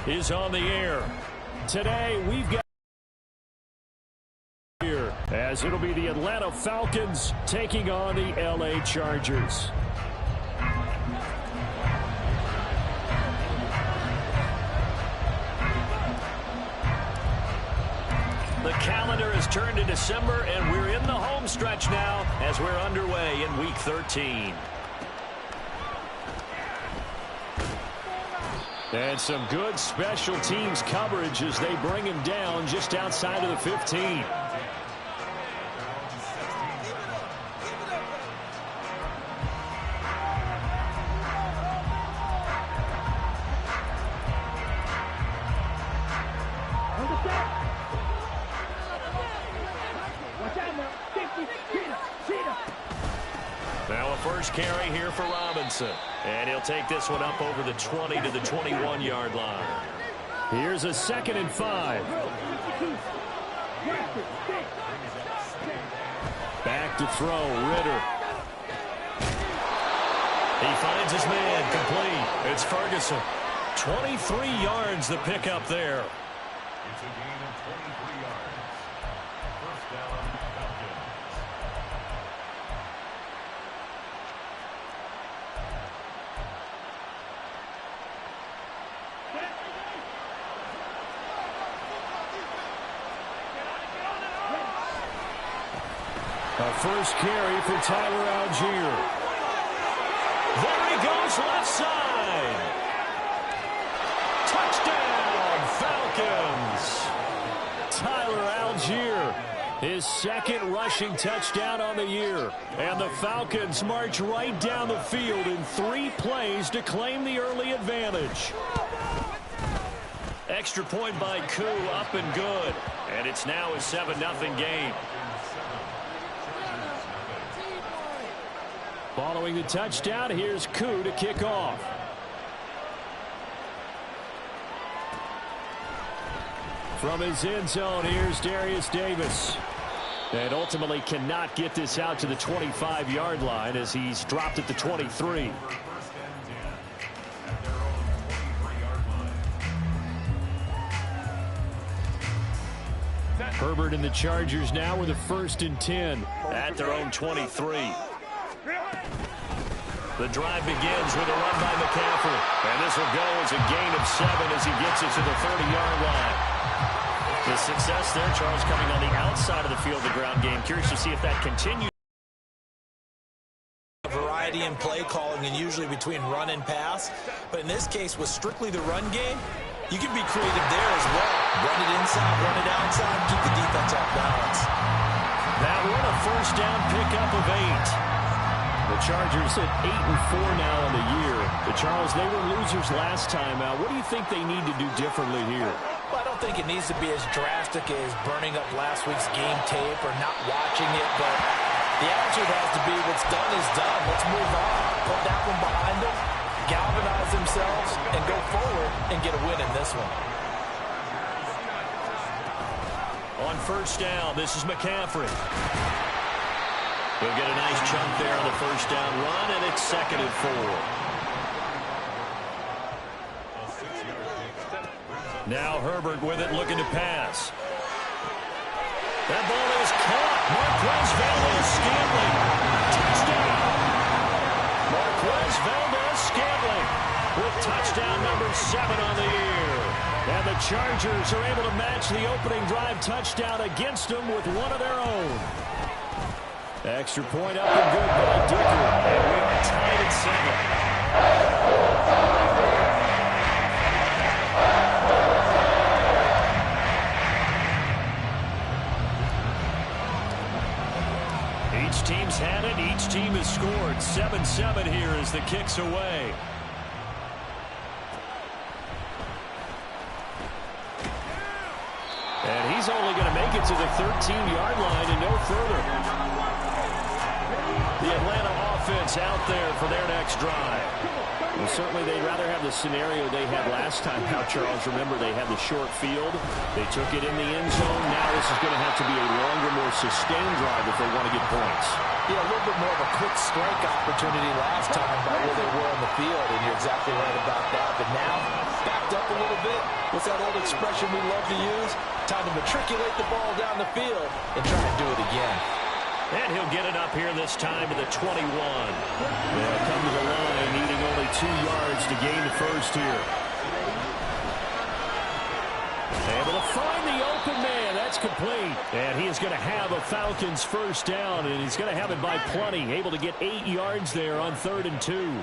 is on the air. Today, we've got here as it'll be the Atlanta Falcons taking on the LA Chargers. The calendar has turned to December, and we're in the home stretch now as we're underway in Week 13. And some good special teams coverage as they bring him down just outside of the 15. Now a first carry here for Robinson. And he'll take this one up over the 20 to the 21-yard line. Here's a 2nd and 5. Back to throw, Ritter. He finds his man, complete. It's Ferguson. 23 yards the pickup there. It's a gain of 23 yards. First down, Falcons. A first carry for Tyler Algier. There he goes, left side. Touchdown, Falcons. Tyler Algier, his 2nd rushing touchdown on the year. And the Falcons march right down the field in 3 plays to claim the early advantage. Extra point by Koo, up and good. And it's now a 7-0 game. Following the touchdown, here's Koo to kick off. From his end zone, here's Darius Davis. And ultimately cannot get this out to the 25-yard line as he's dropped at the 23. Herbert and the Chargers now with a 1st and 10 at their own 23. The drive begins with a run by McCaffrey. And this will go as a gain of 7 as he gets it to the 30-yard line. The success there, Charles, coming on the outside of the field of the ground game. Curious to see if that continues. Variety in play calling and usually between run and pass. But in this case, with strictly the run game, you can be creative there as well. Run it inside, run it outside, keep the defense off balance. That one a first down pickup of 8. The Chargers at 8-4 now on the year. But Charles, they were losers last time out. What do you think they need to do differently here? Well, I don't think it needs to be as drastic as burning up last week's game tape or not watching it. But the attitude has to be what's done is done. Let's move on. Put that one behind them, galvanize themselves, and go forward and get a win in this one. On first down, this is McCaffrey. He'll get a nice chunk there on the first down run, and it's 2nd and 4. Now Herbert with it, looking to pass. That ball is caught. Marquez Valdez-Scantling. Touchdown. Marquez Valdez-Scantling with touchdown number 7 on the year. And the Chargers are able to match the opening drive touchdown against them with one of their own. Extra point up and good by Dicker. And we are tied at 7. Each team's had it. Each team has scored. 7-7 here as the kick's away. And he's only going to make it to the 13-yard line and no further. The Atlanta offense out there for their next drive. Well, certainly they'd rather have the scenario they had last time out, Charles. Remember, they had the short field. They took it in the end zone. Now this is going to have to be a longer, more sustained drive if they want to get points. Yeah, a little bit more of a quick strike opportunity last time by where they were on the field, and you're exactly right about that. But now backed up a little bit. What's that old expression we love to use? Time to matriculate the ball down the field and try to do it again. And he'll get it up here this time to the 21. They'll come to the line needing only 2 yards to gain the first here. Able to find the open man. That's complete. And he is going to have a Falcons first down, and he's going to have it by plenty. Able to get 8 yards there on 3rd and 2.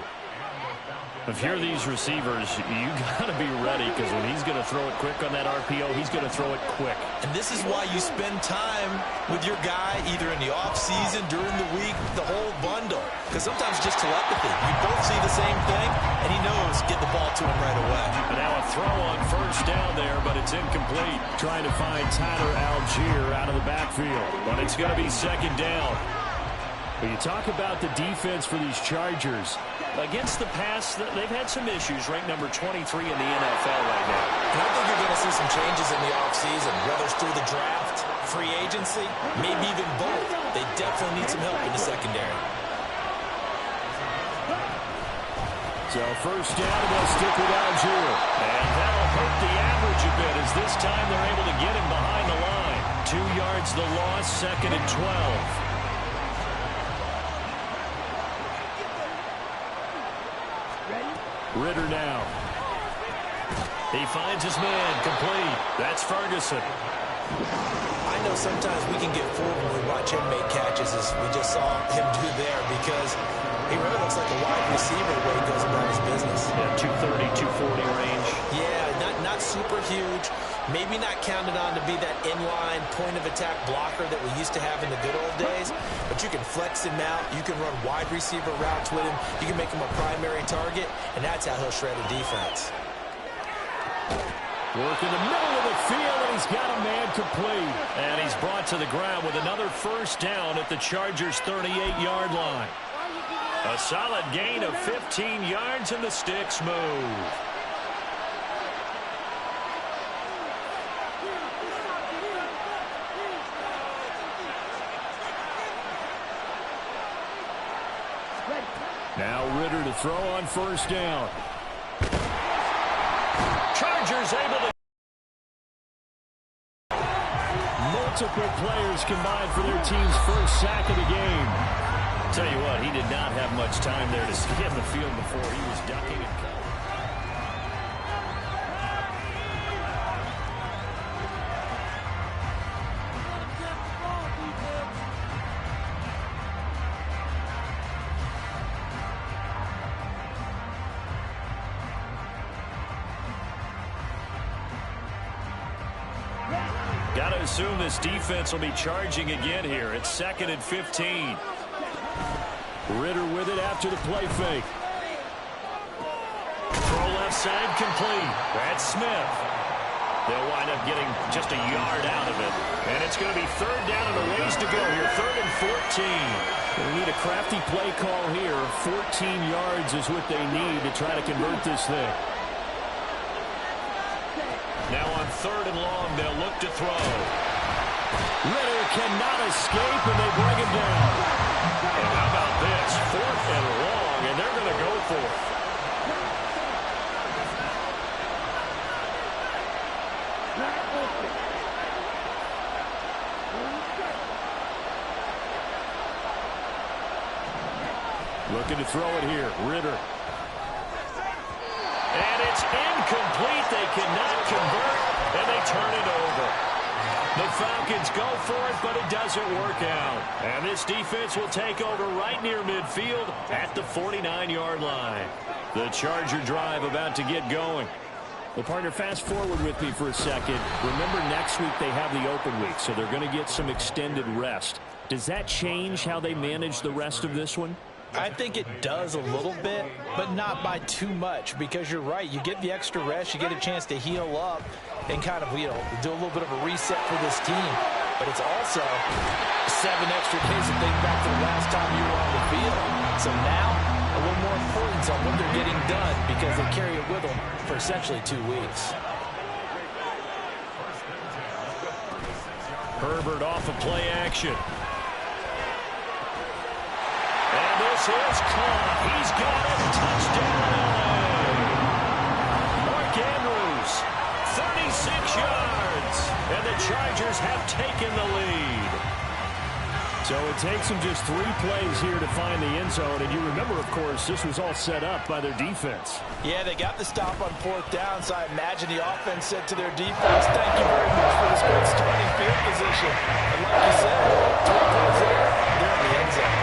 If you're these receivers, you got to be ready, because when he's going to throw it quick on that RPO, he's going to throw it quick. And this is why you spend time with your guy either in the offseason, during the week, the whole bundle. Because sometimes it's just telepathy. You both see the same thing, and he knows get the ball to him right away. And now a throw on first down there, but it's incomplete. Trying to find Tyler Algier out of the backfield, but it's going to be 2nd down. When you talk about the defense for these Chargers, against the pass, they've had some issues. Ranked number 23 in the NFL right now. And I think you're going to see some changes in the offseason, whether it's through the draft, free agency, maybe even both. They definitely need some help in the secondary. So first down, and they'll stick with Algier. And that'll hurt the average a bit, as this time they're able to get him behind the line. 2 yards the loss, 2nd and 12. Ritter now. He finds his man, complete. That's Ferguson. I know sometimes we can get fooled when we watch him make catches, as we just saw him do there, because he really looks like a wide receiver the way he goes about his business. Yeah, 230, 240 range. Yeah, not super huge. Maybe not counted on to be that inline point-of-attack blocker that we used to have in the good old days, but you can flex him out. You can run wide receiver routes with him. You can make him a primary target, and that's how he'll shred a defense. Work in the middle of the field, and he's got a man complete. And he's brought to the ground with another first down at the Chargers' 38-yard line. A solid gain of 15 yards, and the sticks move. Now Ritter to throw on first down. Chargers able to... Multiple players combined for their team's first sack of the game. Tell you what, he did not have much time there to skim the field before he was ducking and cutting. Got to assume this defense will be charging again here. It's 2nd and 15. Ritter with it after the play fake. Throw left side complete. That's Smith. They'll wind up getting just a yard out of it. And it's going to be 3rd down and a ways to go here. 3rd and 14. They need a crafty play call here. 14 yards is what they need to try to convert this thing. Now on 3rd and long, they'll look to throw. Ritter cannot escape, and they bring him down. And how about this? 4th and long, and they're going to go for it. Looking to throw it here. Ritter. And it's incomplete. They cannot convert, and they turn it over. The Falcons go for it, but it doesn't work out. And this defense will take over right near midfield at the 49-yard line. The Charger drive about to get going. Well, partner, fast forward with me for a second. Remember, next week they have the open week, so they're going to get some extended rest. Does that change how they manage the rest of this one? I think it does a little bit, but not by too much, because you're right. You get the extra rest, you get a chance to heal up and kind of, do a little bit of a reset for this team. But it's also 7 extra days to think back to the last time you were on the field. So now, a little more importance on what they're getting done, because they carry it with them for essentially 2 weeks. Herbert off of play action. And this is caught. He's got it. Touchdown, LA. Mark Chargers have taken the lead. So it takes them just 3 plays here to find the end zone. And you remember, of course, this was all set up by their defense. Yeah, they got the stop on 4th down, so I imagine the offense said to their defense, thank you very much for this great starting field position. And like you said, 3 plays there, they're in the end zone.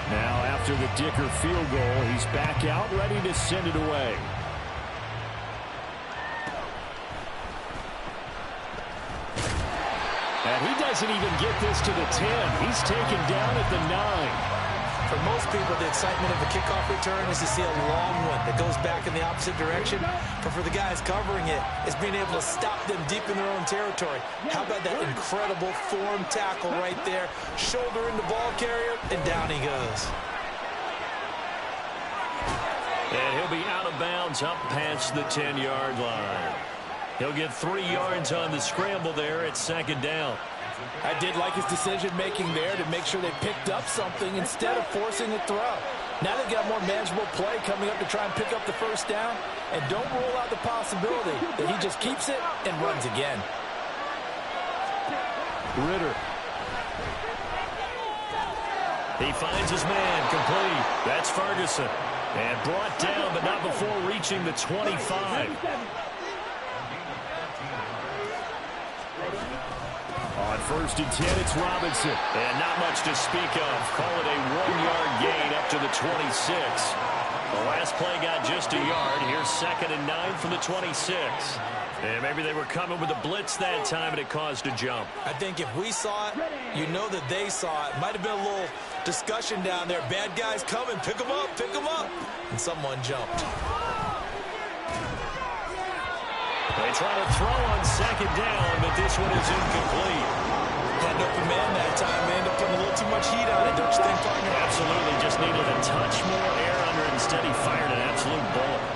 Now, after the Dicker field goal, he's back out, ready to send it away. And he doesn't even get this to the 10. He's taken down at the 9. For most people, the excitement of a kickoff return is to see a long one that goes back in the opposite direction. But for the guys covering it, it's being able to stop them deep in their own territory. How about that incredible form tackle right there? Shoulder in the ball carrier, and down he goes. And he'll be out of bounds up past the 10-yard line. He'll get 3 yards on the scramble there at 2nd down. I did like his decision-making there to make sure they picked up something instead of forcing a throw. Now they've got more manageable play coming up to try and pick up the 1st down. And don't rule out the possibility that he just keeps it and runs again. Ritter. He finds his man, complete. That's Ferguson. And brought down, but not before reaching the 25. On 1st and 10, it's Robinson. And not much to speak of. Call it a 1-yard gain up to the 26. The last play got just a yard. Here's 2nd and 9 from the 26. And maybe they were coming with a blitz that time, and it caused a jump. I think if we saw it, you know that they saw it. Might have been a little discussion down there. Bad guys coming. Pick them up. Pick them up. And someone jumped. They try to throw on 2nd down, but this one is incomplete. Had an open man that time. They ended up putting a little too much heat on it, don't you think, partner? Absolutely. Just needed a touch more air under it. Instead, he fired an absolute bullet.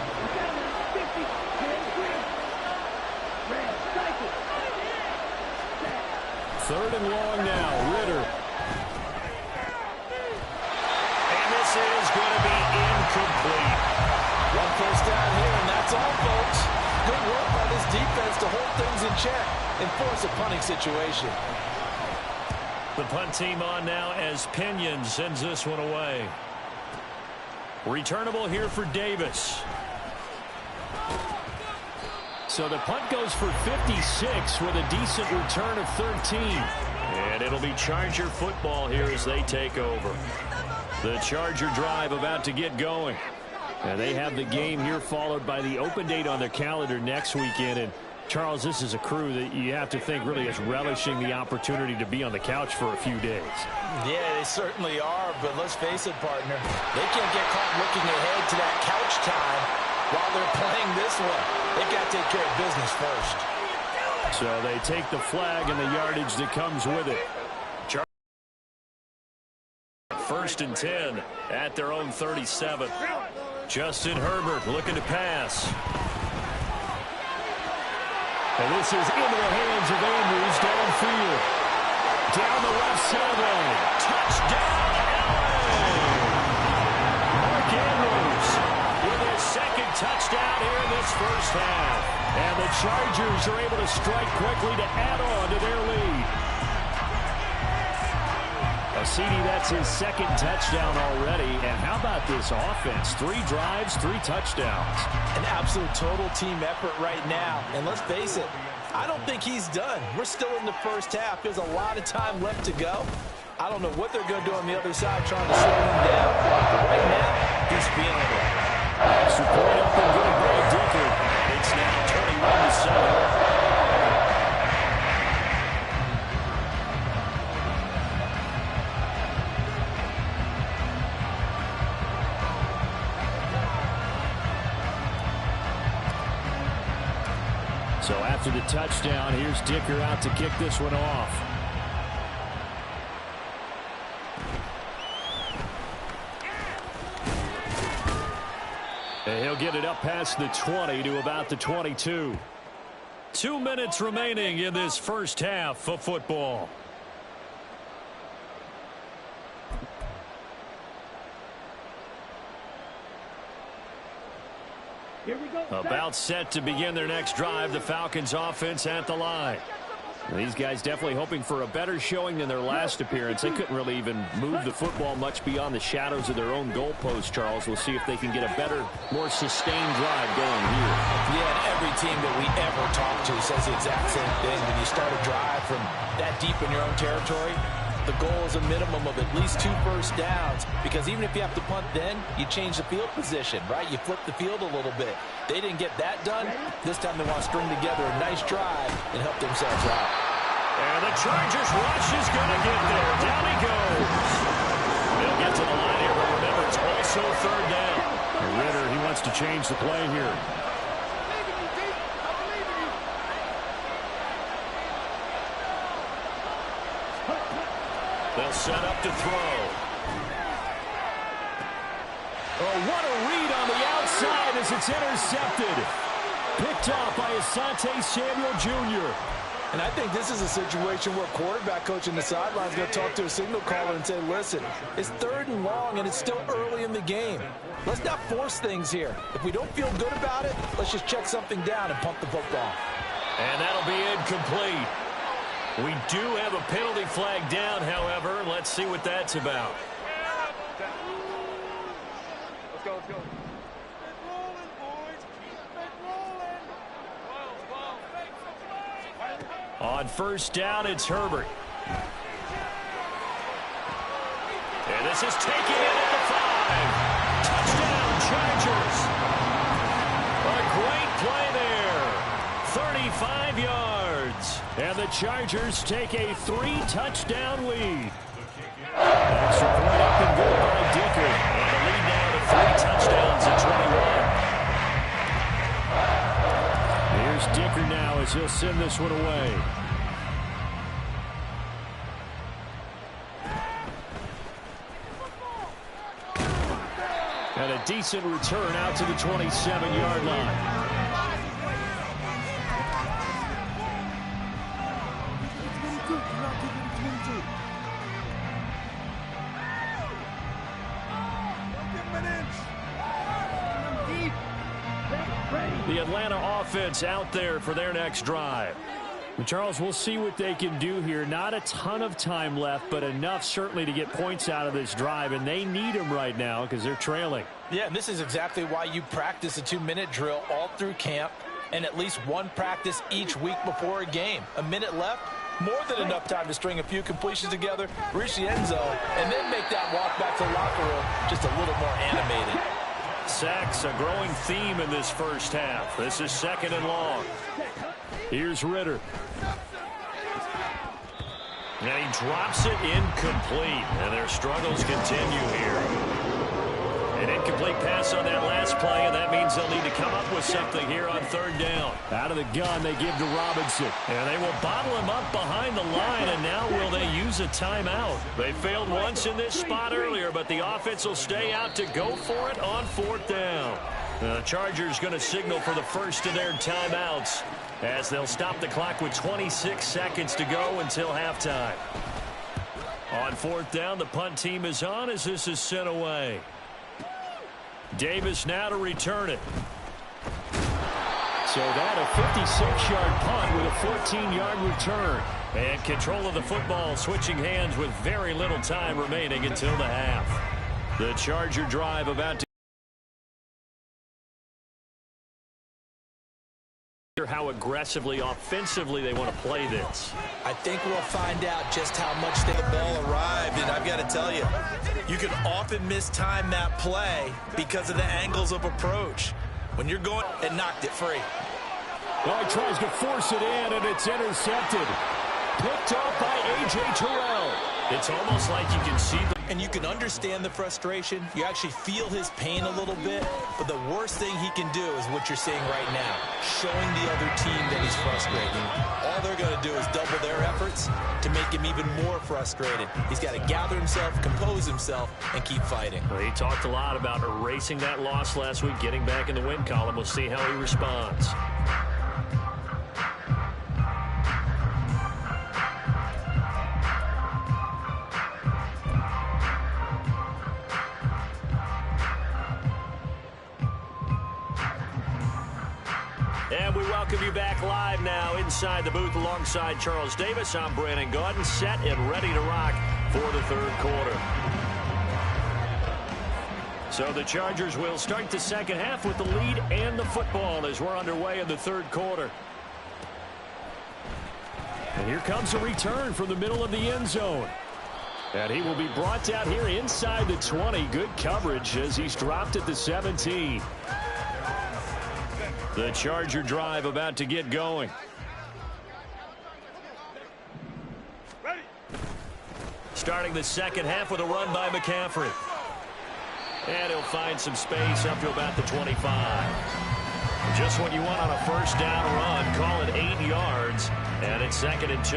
Third and long now. Ritter. And this is going to be incomplete. 1 first down here, and that's all, folks. Good work by this defense to hold things in check and force a punting situation. The punt team on now as Pinion sends this one away. Returnable here for Davis. So the punt goes for 56 with a decent return of 13. And it'll be Charger football here as they take over. The Charger drive about to get going. And they have the game here followed by the open date on their calendar next weekend. And Charles, this is a crew that you have to think really is relishing the opportunity to be on the couch for a few days. Yeah, they certainly are, but let's face it, partner. They can't get caught looking ahead to that couch time while they're playing this one. They've got to take care of business first. So they take the flag and the yardage that comes with it. 1st and 10 at their own 37. Justin Herbert looking to pass. And this is into the hands of Andrews downfield. Down the left sideline. Touchdown, LA! Mark Andrews with his 2nd touchdown here in this 1st half. And the Chargers are able to strike quickly to add on to their lead. CD, that's his 2nd touchdown already. And how about this offense? 3 drives, 3 touchdowns. An absolute total team effort right now. And let's face it, I don't think he's done. We're still in the 1st half. There's a lot of time left to go. I don't know what they're going to do on the other side trying to slow him down. But right now, he's feeling it. Extra point up and good by Dicker. It's now 21-7. So after the touchdown, here's Dicker out to kick this one off. And he'll get it up past the 20 to about the 22. 2 minutes remaining in this 1st half of football. About set to begin their next drive, the Falcons offense at the line. These guys definitely hoping for a better showing than their last appearance. They couldn't really even move the football much beyond the shadows of their own goalpost, Charles. We'll see if they can get a better, more sustained drive going here. Yeah, and every team that we ever talk to says the exact same thing. When you start a drive from that deep in your own territory, the goal is a minimum of at least 2 first downs, because even if you have to punt then, you change the field position, right? You flip the field a little bit. They didn't get that done. This time they want to string together a nice drive and help themselves out. And the Chargers rush is going to get there. Down he goes. They'll get to the line here, but remember, it's also third down. Ritter, he wants to change the play here. They'll set up to throw. Oh, what a read on the outside as it's intercepted. Picked off by Asante Samuel Jr. And I think this is a situation where quarterback coach in the sideline is going to talk to a signal caller and say, listen, it's 3rd and long and it's still early in the game. Let's not force things here. If we don't feel good about it, let's just check something down and pump the football. And that'll be incomplete. We do have a penalty flag down, however. Let's see what that's about. Let's go, let's go. Keep rolling, boys. Keep rolling. On first down, it's Herbert. And this is taken in at the 5. Touchdown, Chargers. A great play there. 35 yards. And the Chargers take a 3-touchdown lead. Extra point up and good by Dicker. And the lead now to 3 touchdowns at 21. Here's Dicker now as he'll send this one away. And a decent return out to the 27-yard line. The Atlanta offense out there for their next drive. And Charles, we'll see what they can do here. Not a ton of time left, but enough certainly to get points out of this drive, and they need them right now because they're trailing. Yeah, and this is exactly why you practice a 2-minute drill all through camp and at least one practice each week before a game. A minute left, more than enough time to string a few completions together, reach the end zone, and then make that walk back to the locker room just a little more animated. Sacks, a growing theme in this first half. This is 2nd and long. Here's Ritter. And he drops it incomplete. And their struggles continue here. An incomplete pass on that last play, and that means they'll need to come up with something here on 3rd down. Out of the gun, they give to Robinson. And they will bottle him up behind the line, and now will they use a timeout? They failed once in this spot earlier, but the offense will stay out to go for it on 4th down. The Chargers going to signal for the first of their timeouts as they'll stop the clock with 26 seconds to go until halftime. On 4th down, the punt team is on as this is sent away. Davis now to return it. So that a 56-yard punt with a 14-yard return. And control of the football switching hands with very little time remaining until the half. The Charger drive about to how aggressively, offensively they want to play this. I think we'll find out just how much the ball arrived, and I've got to tell you, you can often mistime that play because of the angles of approach. When you're going and knocked it free. Well, he tries to force it in, and it's intercepted. Picked off by A.J. Terrell. It's almost like you can see the... And you can understand the frustration. You actually feel his pain a little bit. But the worst thing he can do is what you're seeing right now. Showing the other team that he's frustrated. All they're going to do is double their efforts to make him even more frustrated. He's got to gather himself, compose himself, and keep fighting. Well, he talked a lot about erasing that loss last week, getting back in the win column. We'll see how he responds. welcome you back live now inside the booth alongside Charles Davis. I'm Brandon Gaudin, set and ready to rock for the third quarter. So the Chargers will start the second half with the lead and the football as we're underway in the third quarter. And here comes a return from the middle of the end zone. And he will be brought down here inside the 20. Good coverage as he's dropped at the 17. The Charger drive about to get going. Starting the second half with a run by McCaffrey. And he'll find some space up to about the 25. Just what you want on a first down run. Call it 8 yards. And it's 2nd and 2.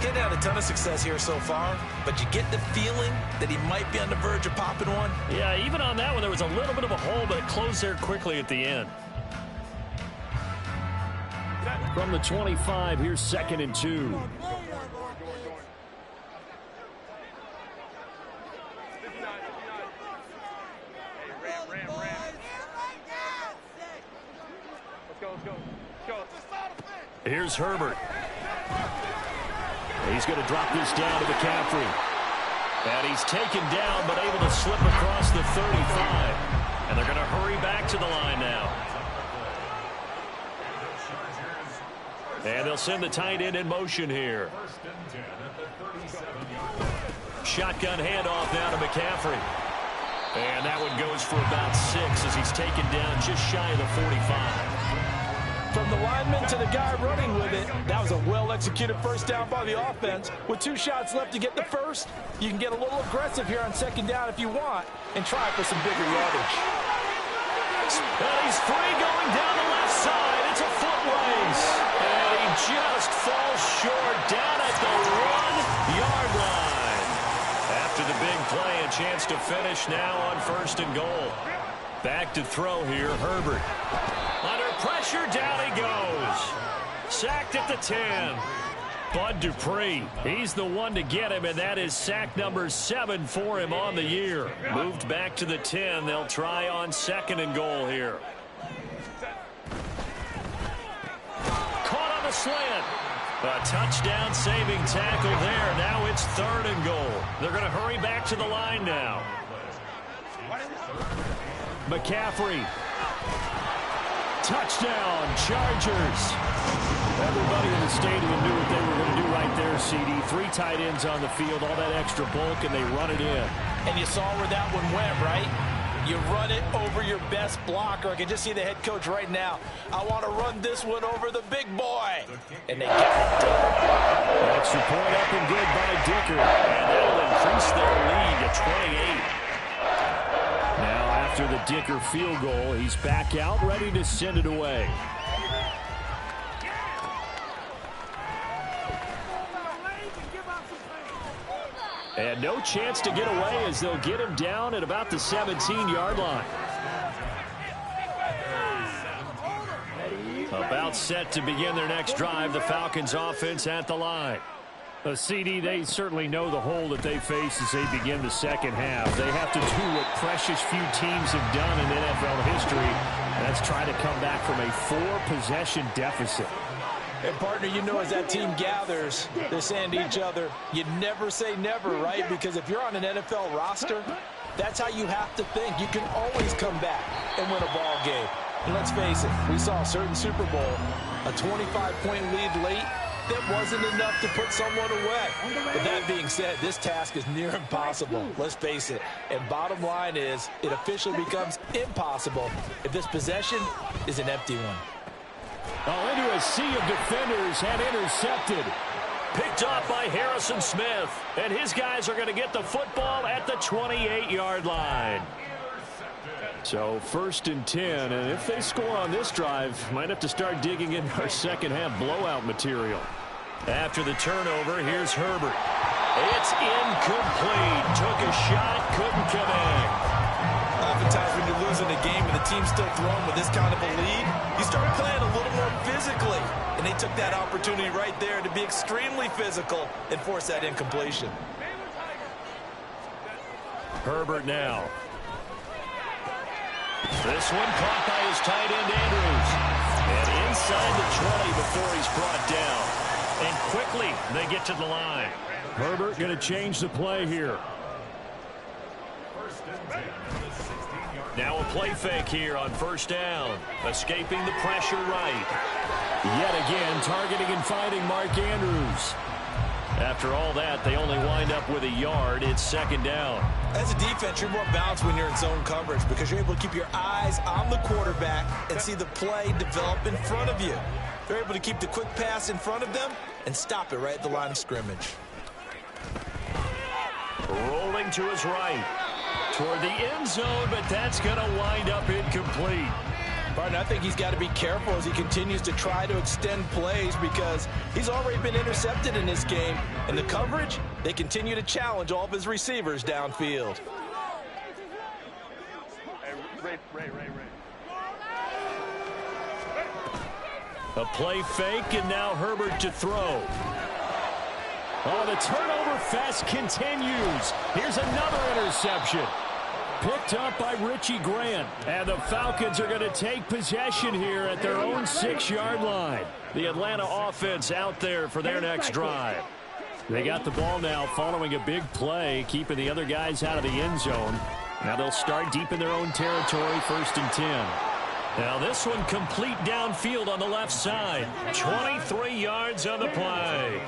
Getting had a ton of success here so far, but you get the feeling that he might be on the verge of popping one. Yeah, even on that one, there was a little bit of a hole, but it closed there quickly at the end. From the 25, here's 2nd and 2. Here's Herbert. He's going to drop this down to McCaffrey. And he's taken down, but able to slip across the 35. And they're going to hurry back to the line now. And they'll send the tight end in motion here. Shotgun handoff now to McCaffrey. And that one goes for about 6 as he's taken down just shy of the 45. From the lineman to the guy running with it, that was a well-executed first down by the offense. With 2 shots left to get the first, you can get a little aggressive here on second down if you want and try for some bigger yardage. And he's free going down the left side. It's a foot race. And he just falls short down at the 1-yard line. After the big play, a chance to finish now on 1st and goal. Back to throw here, Herbert. Under pressure, down he goes. Sacked at the 10. Bud Dupree, he's the one to get him, and that is sack number 7 for him on the year. Moved back to the 10. They'll try on 2nd and goal here. Caught on the slant. A touchdown saving tackle there. Now it's 3rd and goal. They're going to hurry back to the line now. McCaffrey. Touchdown, Chargers. Everybody in the stadium knew what they were going to do right there, CD. 3 tight ends on the field, all that extra bulk, and they run it in. And you saw where that one went, right? You run it over your best blocker. I can just see the head coach right now. I want to run this one over the big boy. And they got it done. Extra point up and good by Dicker. And that'll increase their lead to 28. Now after the Dicker field goal, he's back out, ready to send it away. And no chance to get away as they'll get him down at about the 17-yard line. About set to begin their next drive. The Falcons offense at the line. CD, they certainly know the hole that they face as they begin the second half. They have to do what precious few teams have done in NFL history. That's try to come back from a 4-possession deficit. And, partner, you know as that team gathers, they're saying to each other, you never say never, right? Because if you're on an NFL roster, that's how you have to think. You can always come back and win a ball game. And let's face it, we saw a certain Super Bowl, a 25-point lead late. That wasn't enough to put someone away. But that being said, this task is near impossible. Let's face it. And bottom line is, it officially becomes impossible if this possession is an empty one. Oh, into a sea of defenders and intercepted. Picked off by Harrison Smith. And his guys are going to get the football at the 28-yard line. So 1st and 10, and if they score on this drive, might have to start digging in our second half blowout material. After the turnover, here's Herbert. It's incomplete. Took a shot, couldn't connect. Oftentimes when you're losing a game and the team's still throwing with this kind of a lead, you start playing a little more physically. And they took that opportunity right there to be extremely physical and force that incompletion. Herbert now. This one caught by his tight end, Andrews. And inside the 20 before he's brought down. And quickly, they get to the line. Herbert going to change the play here. Now a play fake here on first down. Escaping the pressure right. Yet again, targeting and finding Mark Andrews. After all that, they only wind up with a yard. It's second down. As a defense, you're more balanced when you're in zone coverage because you're able to keep your eyes on the quarterback and see the play develop in front of you. They're able to keep the quick pass in front of them and stop it right at the line of scrimmage. Rolling to his right. Toward the end zone, but that's going to wind up incomplete. Barton, I think he's got to be careful as he continues to try to extend plays because he's already been intercepted in this game. And the coverage, they continue to challenge all of his receivers downfield. A play fake, and now Herbert to throw. Oh, the turnover fest continues. Here's another interception. Picked up by Richie Grant. And the Falcons are going to take possession here at their own 6-yard line. The Atlanta offense out there for their next drive. They got the ball now following a big play, keeping the other guys out of the end zone. Now they'll start deep in their own territory, 1st and 10. Now this one complete downfield on the left side. 23 yards on the play.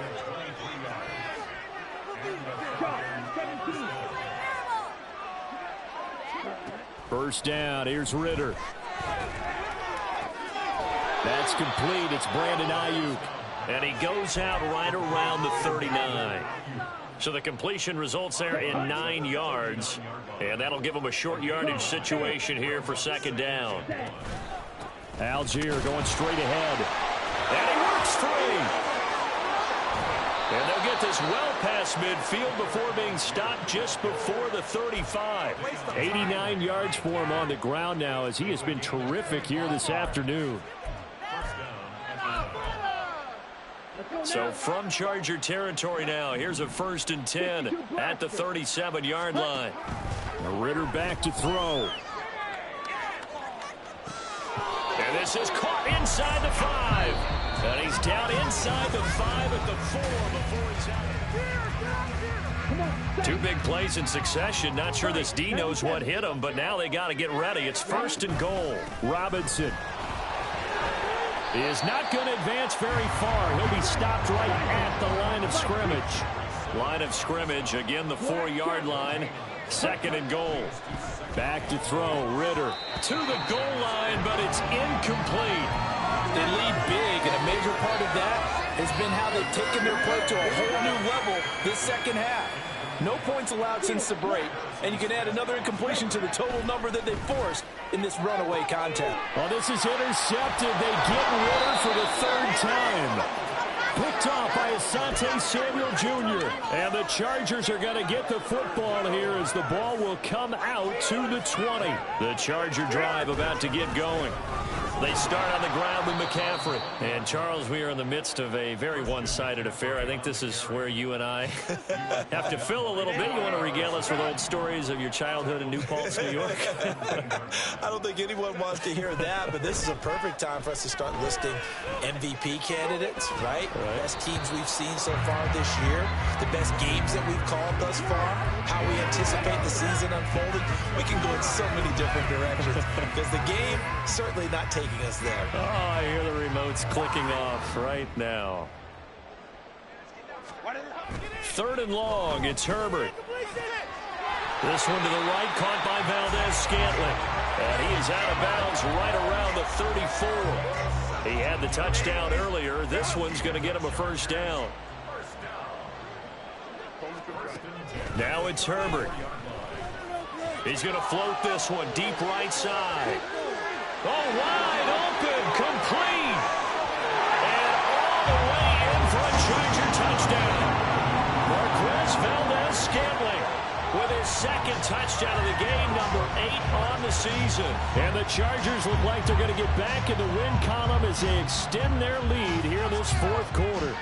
First down, here's Ritter. That's complete, it's Brandon Ayuk. And he goes out right around the 39. So the completion results there in 9 yards. And that'll give him a short yardage situation here for second down. Algier going straight ahead. And he works free. And they'll get this well past midfield before being stopped just before the 35. 89 yards for him on the ground now as he has been terrific here this afternoon. So from Charger territory now, here's a 1st and 10 at the 37-yard line. Ritter back to throw. And this is caught inside the 5. And he's down inside the 5 at the 4 before he's out. 2 big plays in succession. Not sure this D knows what hit him, but now they got to get ready. It's 1st and goal. Robinson is not going to advance very far. He'll be stopped right at the line of scrimmage. Line of scrimmage, again the 4-yard line. 2nd and goal. Back to throw, Ritter. To the goal line, but it's incomplete. They lead big, and a major part of that has been how they've taken their play to a whole new level this second half. No points allowed since the break, and you can add another incompletion to the total number that they forced in this runaway contest. Well, this is intercepted. They get Ritter for the 3rd time. Picked off by Asante Samuel Jr. And the Chargers are going to get the football here as the ball will come out to the 20. The Charger drive about to get going. They start on the ground with McCaffrey. And, Charles, we are in the midst of a very one-sided affair. I think this is where you and I have to fill a little bit. You want to regale us with old stories of your childhood in New Paltz, New York? I don't think anyone wants to hear that, but this is a perfect time for us to start listing MVP candidates, right? The best teams we've seen so far this year, the best games that we've called thus far, how we anticipate the season unfolding. We can go in so many different directions because the game certainly not taking us there. Oh, I hear the remotes clicking off right now. 3rd and long, it's Herbert. This one to the right, caught by Valdez-Scantling. And he is out of bounds right around the 34. He had the touchdown earlier. This one's going to get him a 1st down. Now it's Herbert. He's going to float this one deep right side. Oh, wide open, complete. And all the way in for a Charger touchdown. Marquez Valdez-Scantling with his 2nd touchdown of the game, number 8 on the season. And the Chargers look like they're going to get back in the win column as they extend their lead here in this 4th quarter.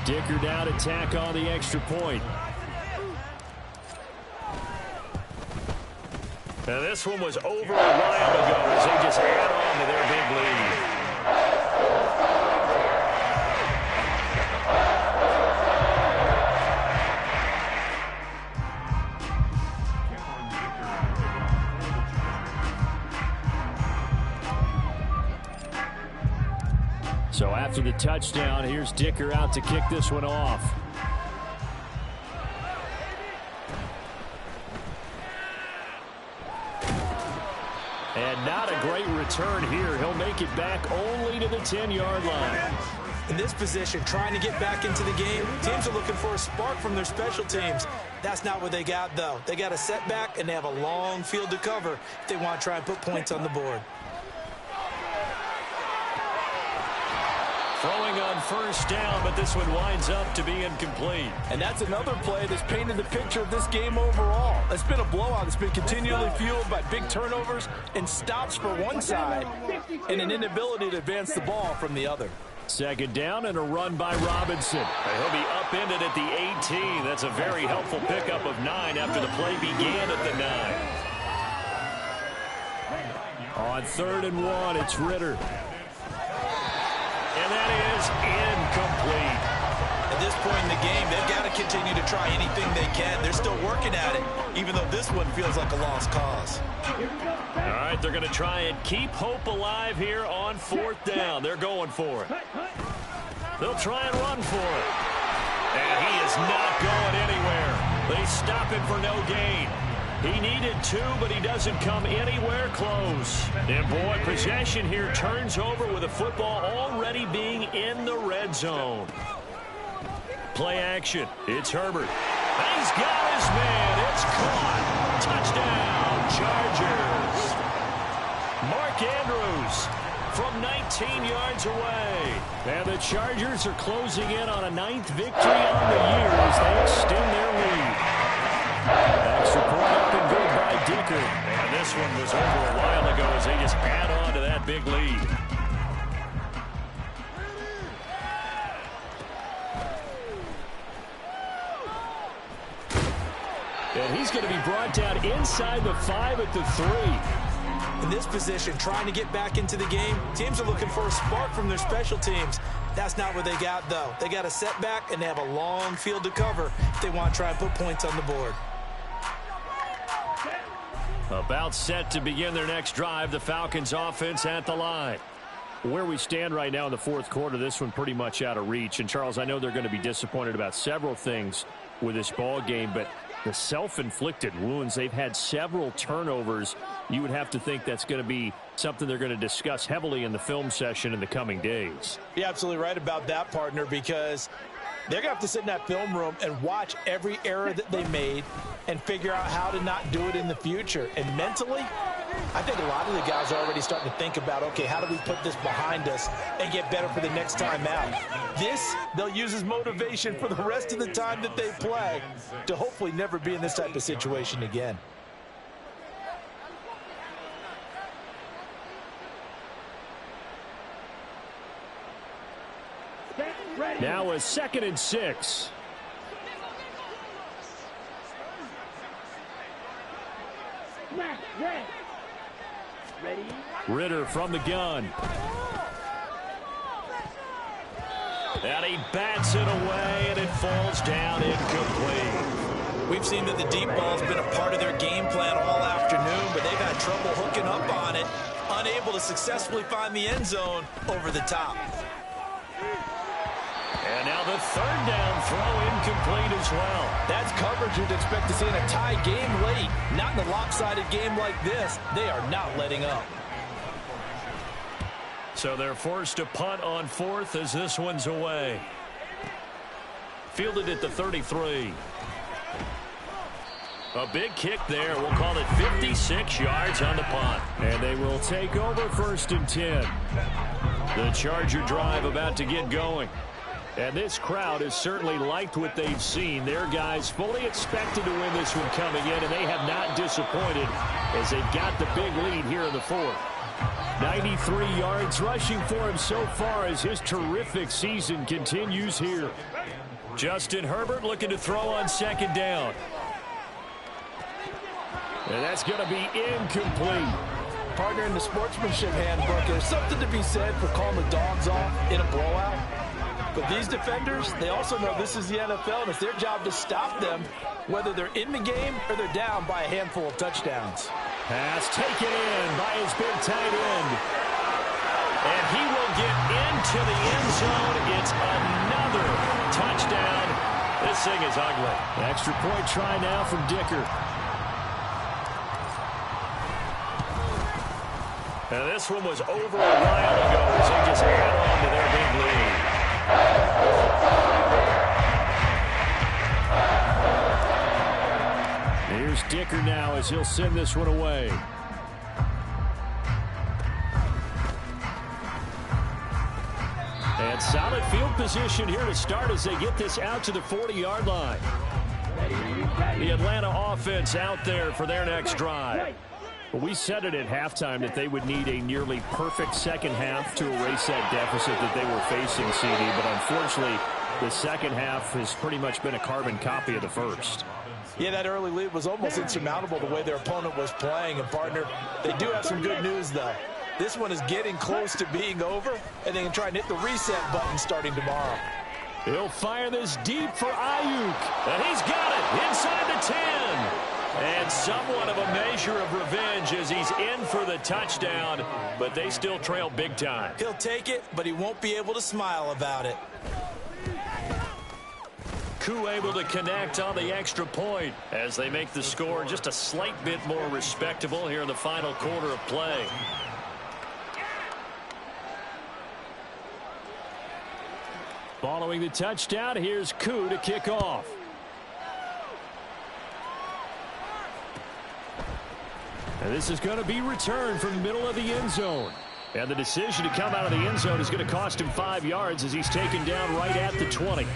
Dicker down to tack on the extra point. And this one was over a while ago as they just add on to their big lead. So after the touchdown, here's Dicker out to kick this one off. And not a great return here. He'll make it back only to the 10-yard line. In this position, trying to get back into the game, teams are looking for a spark from their special teams. That's not what they got, though. They got a setback, and they have a long field to cover if they want to try and put points on the board. Throwing on first down, but this one winds up to be incomplete. And that's another play that's painted the picture of this game overall. It's been a blowout. It's been continually fueled by big turnovers and stops for one side and an inability to advance the ball from the other. Second down and a run by Robinson. He'll be upended at the 18. That's a very helpful pickup of 9 after the play began at the 9. On 3rd and 1, it's Ritter. And that is incomplete. At this point in the game, they've got to continue to try anything they can. They're still working at it, even though this one feels like a lost cause. All right, they're going to try and keep hope alive here on 4th down. They're going for it. They'll try and run for it. And he is not going anywhere. They stop him for no gain. He needed 2, but he doesn't come anywhere close. And boy, possession here turns over with the football already being in the red zone. Play action. It's Herbert. He's got his man. It's caught. Touchdown, Chargers. Mark Andrews from 19 yards away. And the Chargers are closing in on a 9th victory on the year as they extend their lead. Extra point up and good by Dicker. And this one was over a while ago as they just add on to that big lead. And he's going to be brought down inside the 5 at the 3. In this position, trying to get back into the game, teams are looking for a spark from their special teams. That's not what they got, though. They got a setback, and they have a long field to cover if they want to try and put points on the board. About set to begin their next drive, the Falcons offense at the line. Where we stand right now in the 4th quarter, this one pretty much out of reach. And, Charles, I know they're going to be disappointed about several things with this ball game, but the self-inflicted wounds, they've had several turnovers. You would have to think that's going to be something they're going to discuss heavily in the film session in the coming days. You're absolutely right about that, partner, because they're going to have to sit in that film room and watch every error that they made and figure out how to not do it in the future. And mentally, I think a lot of the guys are already starting to think about, okay, how do we put this behind us and get better for the next time out? This, they'll use as motivation for the rest of the time that they play to hopefully never be in this type of situation again. Now a 2nd and 6. Ritter from the gun. And he bats it away, and it falls down incomplete. We've seen that the deep ball's been a part of their game plan all afternoon, but they've had trouble hooking up on it, unable to successfully find the end zone over the top. And now the 3rd down throw incomplete as well. That's coverage you'd expect to see in a tie game late. Not in a lopsided game like this. They are not letting up. So they're forced to punt on 4th as this one's away. Fielded at the 33. A big kick there. We'll call it 56 yards on the punt. And they will take over 1st and 10. The Charger drive about to get going. And this crowd has certainly liked what they've seen. Their guys fully expected to win this one coming in, and they have not disappointed as they've got the big lead here in the 4th. 93 yards rushing for him so far as his terrific season continues here. Justin Herbert looking to throw on second down. And that's going to be incomplete. Partner, in the sportsmanship handbook, there's something to be said for calling the dogs off in a blowout. But these defenders, they also know this is the NFL, and it's their job to stop them, whether they're in the game or they're down by a handful of touchdowns. Pass taken in by his big tight end. And he will get into the end zone. It's another touchdown. This thing is ugly. Extra point try now from Dicker. And this one was over a while ago as they just add on to their big lead. Here's Dicker now as he'll send this one away. And solid field position here to start as they get this out to the 40-yard line. The Atlanta offense out there for their next drive. Well, we said it at halftime that they would need a nearly perfect second half to erase that deficit that they were facing, CD. But unfortunately, the second half has pretty much been a carbon copy of the first. Yeah, that early lead was almost insurmountable the way their opponent was playing. And, partner, they do have some good news, though. This one is getting close to being over, and they can try and hit the reset button starting tomorrow. He'll fire this deep for Ayuk. And he's got it inside the 10. And somewhat of a measure of revenge as he's in for the touchdown, but they still trail big time. He'll take it, but he won't be able to smile about it. Koo able to connect on the extra point as they make the score just a slight bit more respectable here in the final quarter of play. Following the touchdown, here's Koo to kick off. And this is going to be returned from the middle of the end zone. And the decision to come out of the end zone is going to cost him 5 yards as he's taken down right at the 20.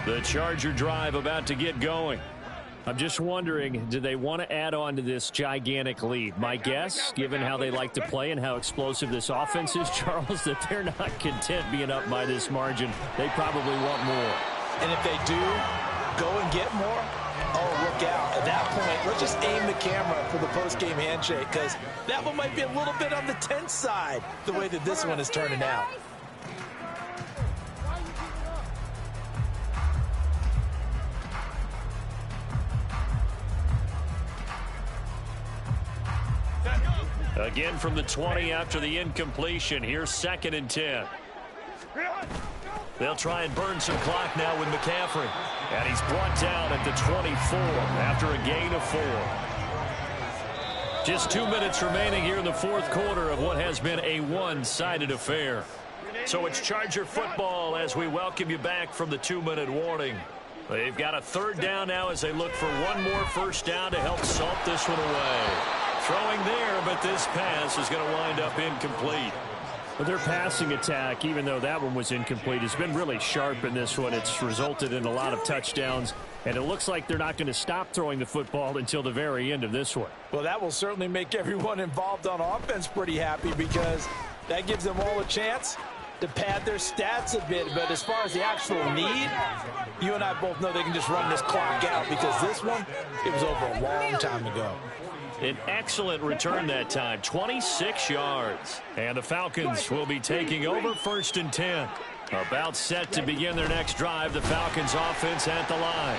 The Charger drive about to get going. I'm just wondering, do they want to add on to this gigantic lead? My guess, given how they like to play and how explosive this offense is, Charles, that they're not content being up by this margin. They probably want more. And if they do go and get more, oh, look out. At that point, let's just aim the camera for the post-game handshake, because that one might be a little bit on the tense side, the way that this one is turning out. Again from the 20 after the incompletion. Here's 2nd and 10. They'll try and burn some clock now with McCaffrey. And he's brought down at the 24 after a gain of 4. Just 2 minutes remaining here in the fourth quarter of what has been a one-sided affair. So it's Charger football as we welcome you back from the 2-minute warning. They've got a 3rd down now as they look for one more first down to help salt this one away. Throwing there, but this pass is going to wind up incomplete. But their passing attack, even though that one was incomplete, has been really sharp in this one. It's resulted in a lot of touchdowns, and it looks like they're not going to stop throwing the football until the very end of this one. Well, that will certainly make everyone involved on offense pretty happy, because that gives them all a chance to pad their stats a bit. But as far as the actual need, you and I both know they can just run this clock out, because this one, it was over a long time ago. An excellent return that time, 26 yards. And the Falcons will be taking over 1st and 10. About set to begin their next drive, the Falcons offense at the line.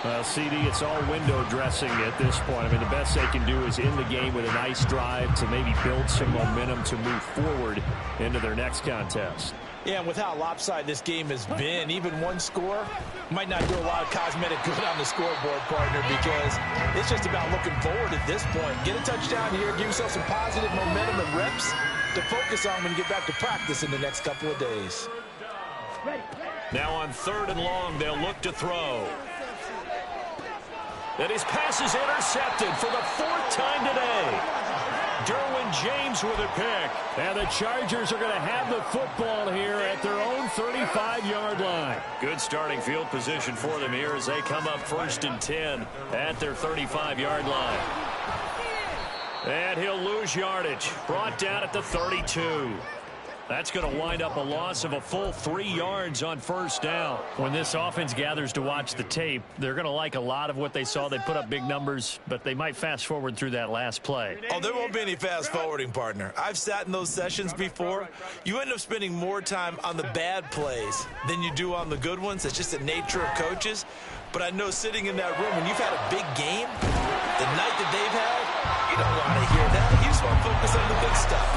Well, CD, it's all window dressing at this point. I mean, the best they can do is end the game with a nice drive to maybe build some momentum to move forward into their next contest. Yeah, and with how lopsided this game has been, even one score might not do a lot of cosmetic good on the scoreboard, partner, because it's just about looking forward at this point. Get a touchdown here, give yourself some positive momentum and reps to focus on when you get back to practice in the next couple of days. Now on 3rd and long, they'll look to throw. And his pass is intercepted for the 4th time today. Derwin James with a pick. And the Chargers are going to have the football here at their own 35-yard line. Good starting field position for them here as they come up 1st and 10 at their 35-yard line. And he'll lose yardage. Brought down at the 32. That's going to wind up a loss of a full 3 yards on 1st down. When this offense gathers to watch the tape, they're going to like a lot of what they saw. They put up big numbers, but they might fast forward through that last play. Oh, there won't be any fast forwarding, partner. I've sat in those sessions before. You end up spending more time on the bad plays than you do on the good ones. It's just the nature of coaches. But I know sitting in that room, when you've had a big game, the night that they've had, you don't want to hear that. You just want to focus on the good stuff.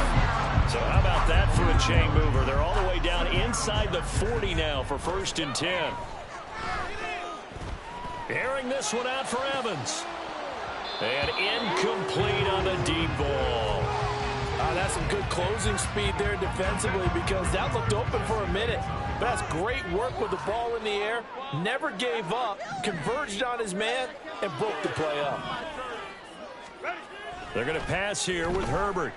So how about that for a chain mover? They're all the way down inside the 40 now for 1st and 10. Airing this one out for Evans. And incomplete on the deep ball. That's some good closing speed there defensively because that looked open for a minute. But that's great work with the ball in the air. Never gave up, converged on his man, and broke the play up. They're going to pass here with Herbert.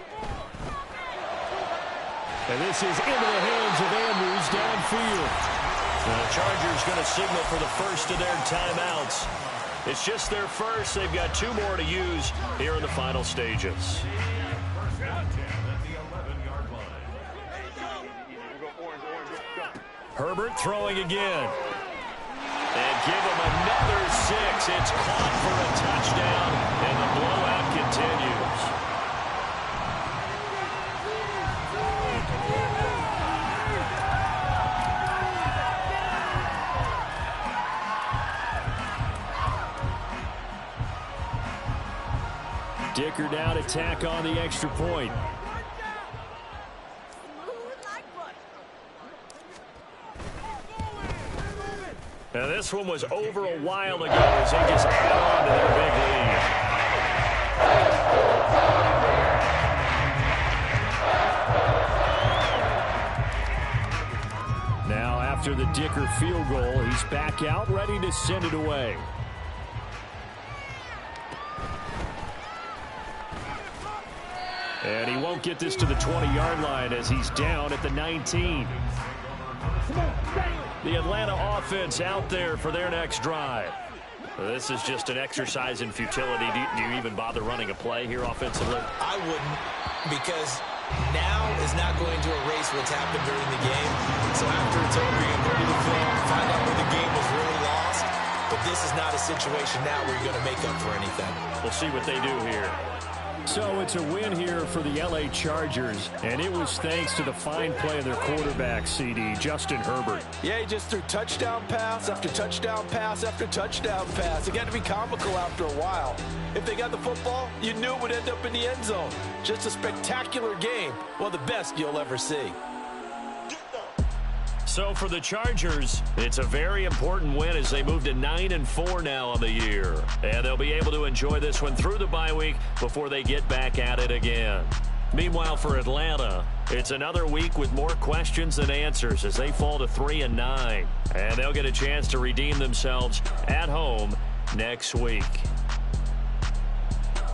And this is into the hands of Andrews downfield. The Chargers going to signal for the first of their timeouts. It's just their first. They've got 2 more to use here in the final stages. 1st and 10 at the 11-yard line. Herbert throwing again. And give him another 6. It's caught for a touchdown, and the blowout continues. Dicker down to tack on the extra point. Now this one was over a while ago as they just add on to their big lead. Now after the Dicker field goal, he's back out ready to send it away. And he won't get this to the 20-yard line as he's down at the 19. The Atlanta offense out there for their next drive. This is just an exercise in futility. Do you even bother running a play here offensively? I wouldn't, because now is not going to erase what's happened during the game. So after it's over, you're going to go to the film, find out where the game was really lost. But this is not a situation now where you're going to make up for anything. We'll see what they do here. So it's a win here for the L.A. Chargers, and it was thanks to the fine play of their quarterback, CD, Justin Herbert. Yeah, he just threw touchdown pass after touchdown pass after touchdown pass. It got to be comical after a while. If they got the football, you knew it would end up in the end zone. Just a spectacular game. One of the best you'll ever see. So for the Chargers, it's a very important win as they move to 9-4 now on the year. And they'll be able to enjoy this one through the bye week before they get back at it again. Meanwhile, for Atlanta, it's another week with more questions than answers as they fall to 3-9. And they'll get a chance to redeem themselves at home next week.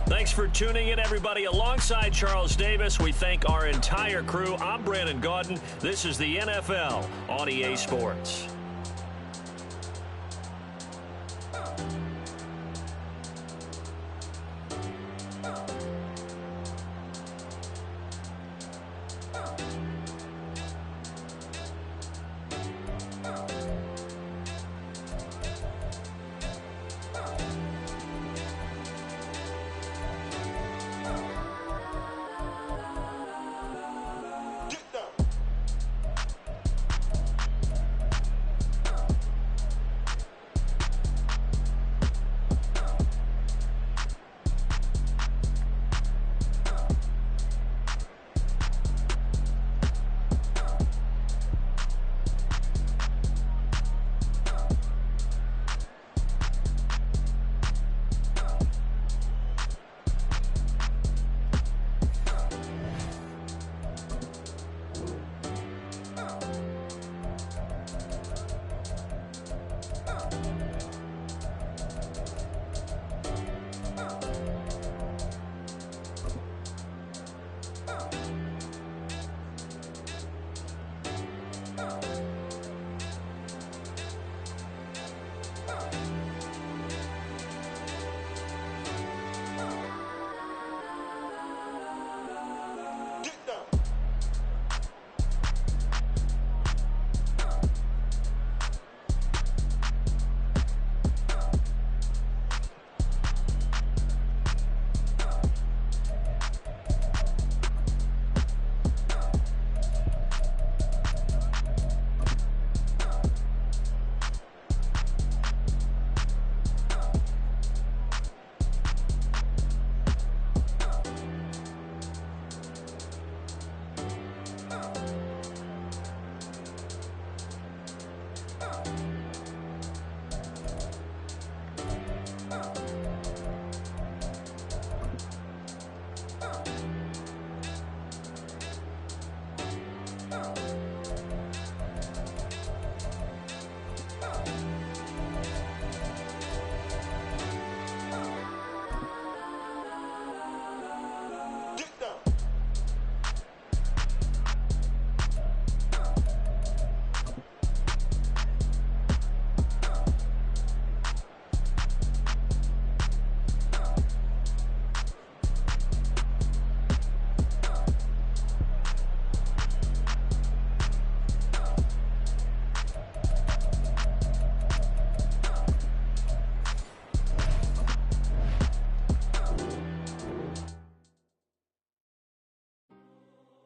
Thanks for tuning in, everybody. Alongside Charles Davis, we thank our entire crew. I'm Brandon Gaudin. This is the NFL on EA Sports.